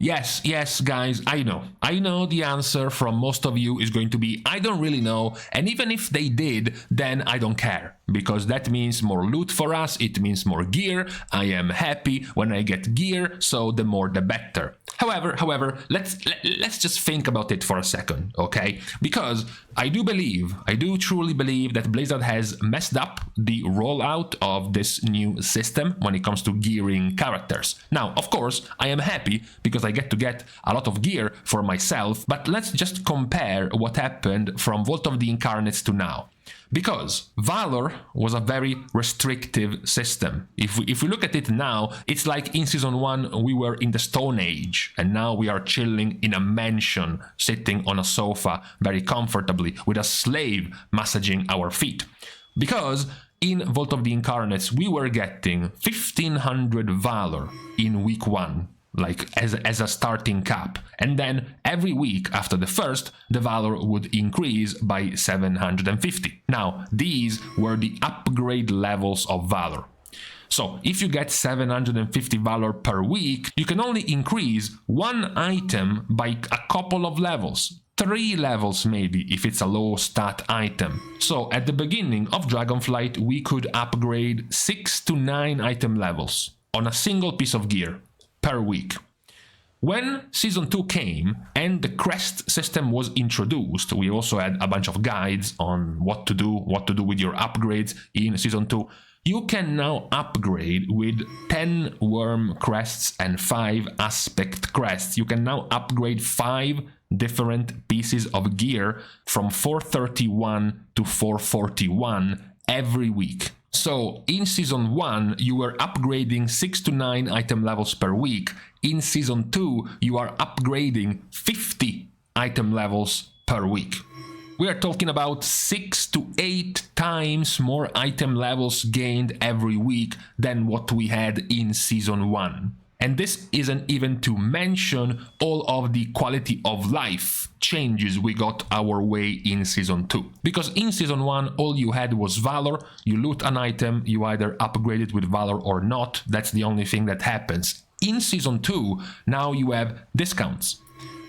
Yes, guys, I know. I know the answer from most of you is going to be, I don't really know, and even if they did, then I don't care, because that means more loot for us, it means more gear, I am happy when I get gear, so the more the better. However, let's just think about it for a second, okay? Because I do truly believe that Blizzard has messed up the rollout of this new system when it comes to gearing characters. Now, of course, I am happy because I get to get a lot of gear for myself, but let's just compare what happened from Vault of the Incarnates to now. Because Valor was a very restrictive system. If we look at it now, it's like in Season 1 we were in the Stone Age, and now we are chilling in a mansion, sitting on a sofa very comfortably, with a slave massaging our feet. Because in Vault of the Incarnates we were getting 1500 Valor in week 1. Like as a starting cap, and then every week after the first, the Valor would increase by 750. Now, these were the upgrade levels of Valor. So, if you get 750 Valor per week, you can only increase one item by a couple of levels. 3 levels maybe, if it's a low stat item. So, at the beginning of Dragonflight, we could upgrade 6 to 9 item levels on a single piece of gear per week. When Season 2 came and the Crest system was introduced, we also had a bunch of guides on what to do with your upgrades in Season 2. You can now upgrade with 10 Worm Crests and 5 Aspect Crests. You can now upgrade 5 different pieces of gear from 431 to 441 every week. So, in Season 1, you were upgrading 6 to 9 item levels per week. In Season 2, you are upgrading 50 item levels per week. We are talking about 6 to 8 times more item levels gained every week than what we had in Season 1. And this isn't even to mention all of the quality of life changes we got our way in Season 2. Because in Season 1, all you had was Valor, you loot an item, you either upgrade it with Valor or not, that's the only thing that happens. In Season 2, now you have discounts.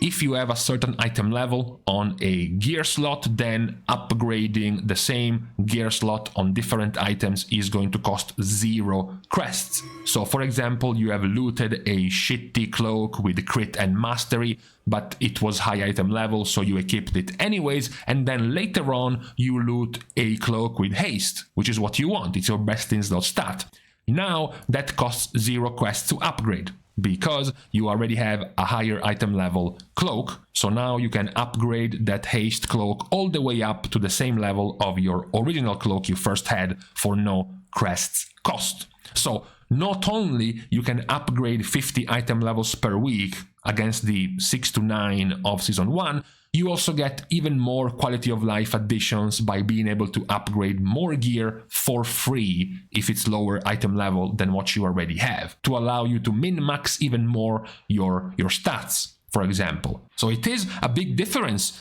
If you have a certain item level on a gear slot, then upgrading the same gear slot on different items is going to cost 0 crests. So for example, you have looted a shitty cloak with crit and mastery, but it was high item level, so you equipped it anyways, and then later on you loot a cloak with haste, which is what you want, it's your best in slot stat. Now that costs 0 quests to upgrade, because you already have a higher item level cloak, so now you can upgrade that haste cloak all the way up to the same level of your original cloak you first had for no crests cost. So not only you can upgrade 50 item levels per week against the 6 to 9 of Season 1, you also get even more quality of life additions by being able to upgrade more gear for free if it's lower item level than what you already have, to allow you to min-max even more your stats, for example. So it is a big difference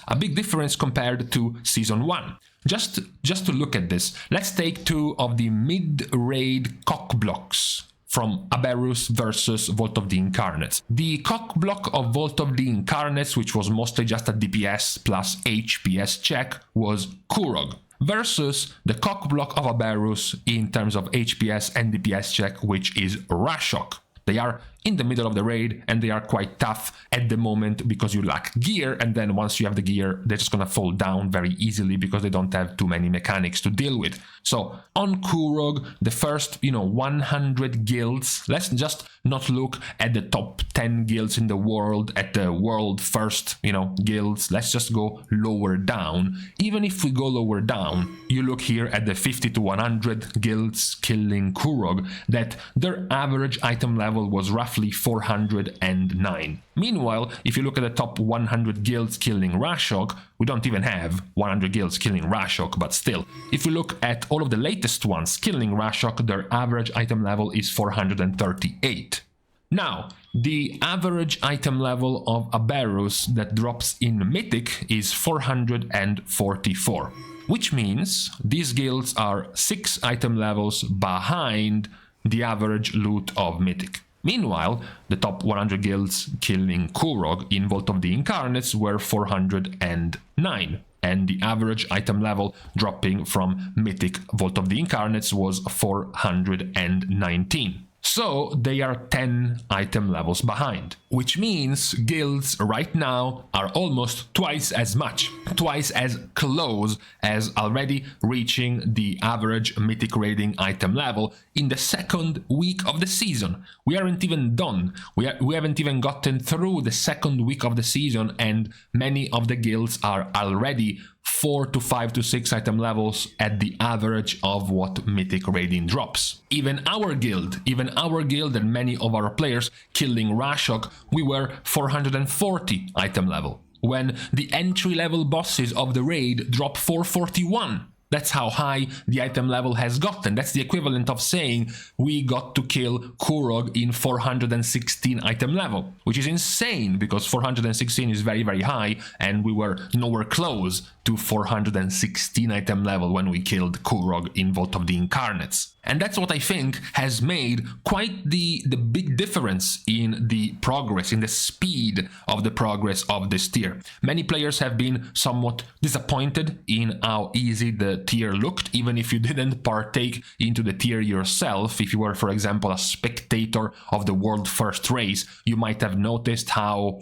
compared to Season 1. Just to look at this, let's take 2 of the mid-raid cock blocks from Aberrus versus Vault of the Incarnates. The cock block of Vault of the Incarnates, which was mostly just a DPS plus HPS check, was Kurog, versus the cock block of Aberrus in terms of HPS and DPS check, which is Rashok. They are in the middle of the raid and they are quite tough at the moment because you lack gear, and then once you have the gear, they're just gonna fall down very easily because they don't have too many mechanics to deal with. So on Kurog, the first 100 guilds, let's just not look at the top 10 guilds in the world, at the world first guilds, let's just go lower down. Even if we go lower down, you look here at the 50 to 100 guilds killing Kurog, that their average item level was roughly 409. Meanwhile, if you look at the top 100 guilds killing Rashok, we don't even have 100 guilds killing Rashok, but still. If we look at all of the latest ones killing Rashok, their average item level is 438. Now, the average item level of Aberrus that drops in Mythic is 444, which means these guilds are 6 item levels behind the average loot of Mythic. Meanwhile, the top 100 guilds killing Kurog in Vault of the Incarnates were 409, and the average item level dropping from Mythic Vault of the Incarnates was 419. So they are 10 item levels behind, which means guilds right now are almost twice as close as already reaching the average mythic rating item level in the second week of the season. We aren't even done. We haven't even gotten through the second week of the season, and many of the guilds are already 4 to 5 to 6 item levels at the average of what mythic rating drops. Even our guild and many of our players killing Rashok, we were 440 item level, when the entry level bosses of the raid drop 441. That's how high the item level has gotten. That's the equivalent of saying we got to kill Kurog in 416 item level, which is insane because 416 is very, very high, and we were nowhere close to 416 item level when we killed Kurog in Vault of the Incarnates. And that's what I think has made quite the big difference in the progress, in the speed of the progress of this tier. Many players have been somewhat disappointed in how easy the tier looked, even if you didn't partake into the tier yourself. If you were, for example, a spectator of the world first race, you might have noticed how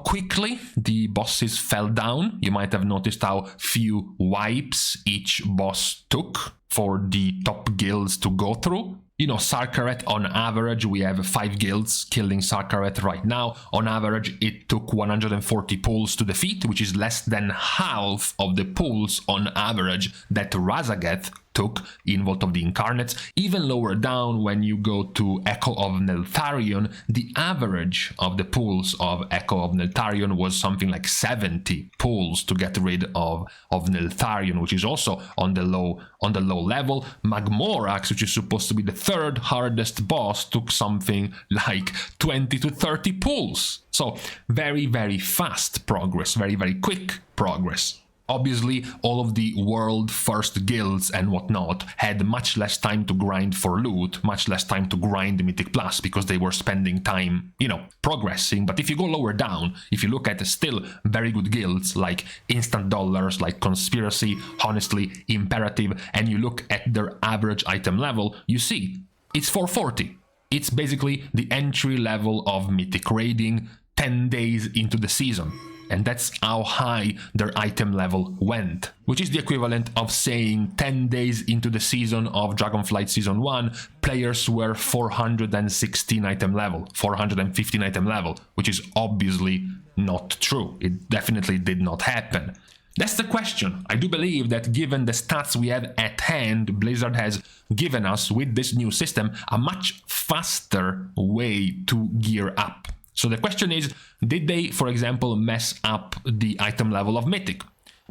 quickly the bosses fell down. You might have noticed how few wipes each boss took for the top guilds to go through. You know, Sarkaret, on average, we have 5 guilds killing Sarkaret right now. On average, it took 140 pulls to defeat, which is less than half of the pulls on average that Razageth took in Vault of the Incarnates. Even lower down, when you go to Echo of Neltharion, the average of the pulls of Echo of Neltharion was something like 70 pulls to get rid of Neltharion, which is also on the low level. Magmorax, which is supposed to be the third hardest boss, took something like 20 to 30 pulls. So very, very fast progress, very, very quick progress. Obviously, all of the world first guilds and whatnot had much less time to grind for loot, much less time to grind the Mythic Plus, because they were spending time, progressing. But if you go lower down, if you look at still very good guilds like Instant Dollars, like Conspiracy, Honestly, Imperative, and you look at their average item level, you see it's 440. It's basically the entry level of Mythic raiding 10 days into the season. And that's how high their item level went, which is the equivalent of saying 10 days into the season of Dragonflight Season 1, players were 416 item level, 415 item level, which is obviously not true. It definitely did not happen. That's the question. I do believe that given the stats we have at hand, Blizzard has given us, with this new system, a much faster way to gear up. So the question is, did they, for example, mess up the item level of Mythic?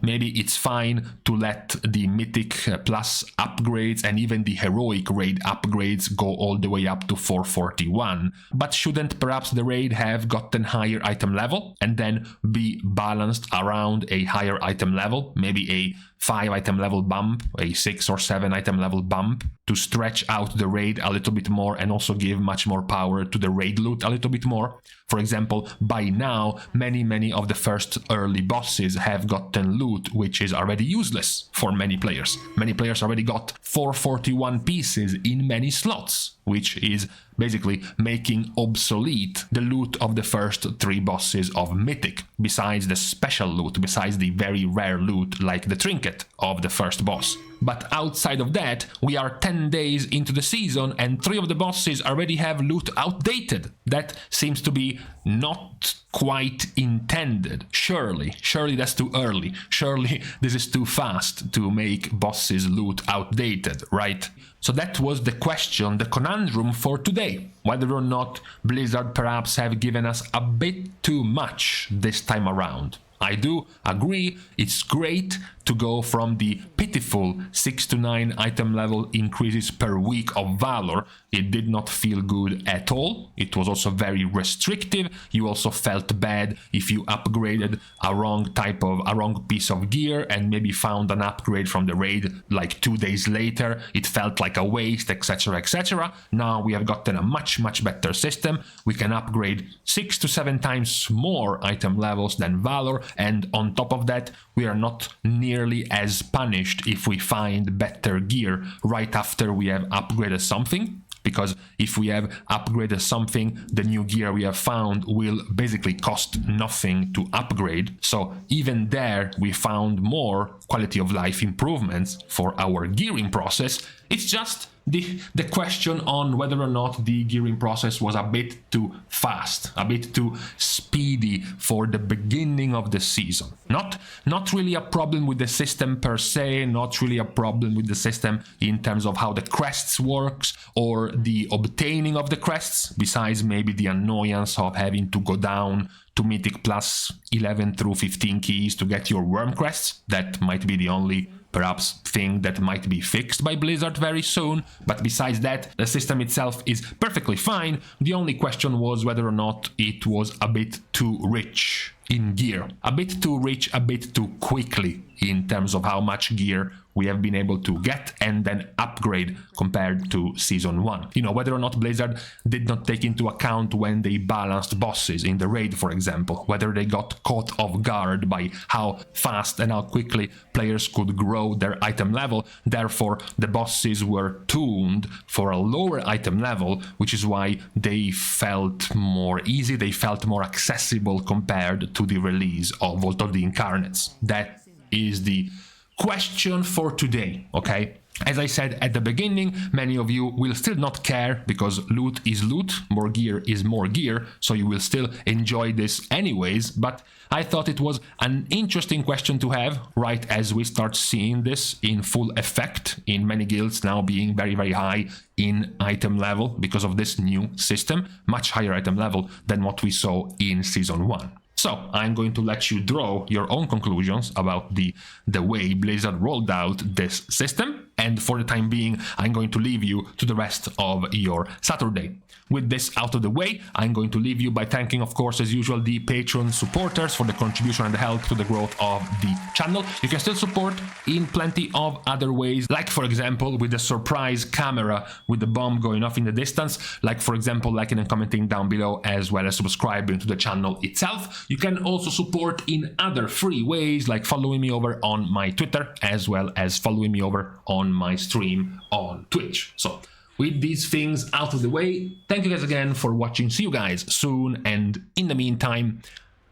Maybe it's fine to let the Mythic Plus upgrades and even the Heroic raid upgrades go all the way up to 441. But shouldn't perhaps the raid have gotten higher item level and then be balanced around a higher item level? Maybe a 5 item level bump, a 6 or 7 item level bump, to stretch out the raid a little bit more and also give much more power to the raid loot a little bit more. For example, by now, many of the first early bosses have gotten loot which is already useless for many players. Many players already got 441 pieces in many slots, which is basically making obsolete the loot of the first 3 bosses of Mythic, besides the special loot, besides the very rare loot like the trinket of the first boss. But outside of that, we are 10 days into the season and 3 of the bosses already have loot outdated. That seems to be not quite intended. Surely that's too early. Surely this is too fast to make bosses loot outdated, right? So that was the question, the conundrum for today. Whether or not Blizzard perhaps have given us a bit too much this time around. I do agree, it's great to go from the pitiful 6 to 9 item level increases per week of Valor. It did not feel good at all. It was also very restrictive. You also felt bad if you upgraded a wrong piece of gear and maybe found an upgrade from the raid like 2 days later. It felt like a waste, etc, etc. Now we have gotten a much better system. We can upgrade 6 to 7 times more item levels than Valor, and on top of that we are not nearly as punished if we find better gear right after we have upgraded something. Because if we have upgraded something, the new gear we have found will basically cost nothing to upgrade. So even there, we found more quality of life improvements for our gearing process. It's just the question on whether or not the gearing process was a bit too fast, a bit too speedy for the beginning of the season. Not really a problem with the system per se, not really a problem with the system in terms of how the crests works or the obtaining of the crests, besides maybe the annoyance of having to go down to mythic plus 11 through 15 keys to get your worm crests. That might be the only perhaps thing that might be fixed by Blizzard very soon, but besides that, the system itself is perfectly fine. The only question was whether or not it was a bit too rich in gear, a bit too rich, a bit too quickly in terms of how much gear we have been able to get and then upgrade compared to Season 1. You know, whether or not Blizzard did not take into account when they balanced bosses in the raid, for example, whether they got caught off guard by how fast and how quickly players could grow their item level. Therefore, the bosses were tuned for a lower item level, which is why they felt more easy, they felt more accessible compared to the release of Vault of the Incarnates. That is the question for today, okay? As I said at the beginning, many of you will still not care because loot is loot, more gear is more gear, so you will still enjoy this anyways, but I thought it was an interesting question to have right as we start seeing this in full effect in many guilds now being very high in item level because of this new system, much higher item level than what we saw in Season 1. So I'm going to let you draw your own conclusions about the way Blizzard rolled out this system, and for the time being I'm going to leave you to the rest of your Saturday. With this out of the way, I'm going to leave you by thanking, of course, as usual, the Patreon supporters for the contribution and the help to the growth of the channel. You can still support in plenty of other ways, like, for example, with the surprise camera with the bomb going off in the distance, like, for example, liking and commenting down below, as well as subscribing to the channel itself. You can also support in other free ways, like following me over on my Twitter, as well as following me over on my stream on Twitch. So, with these things out of the way, thank you guys again for watching. See you guys soon, and in the meantime,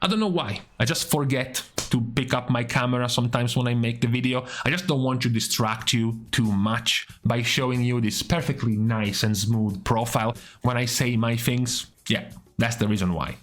I don't know why, I just forget to pick up my camera sometimes when I make the video. I just don't want to distract you too much by showing you this perfectly nice and smooth profile when I say my things. Yeah, that's the reason why.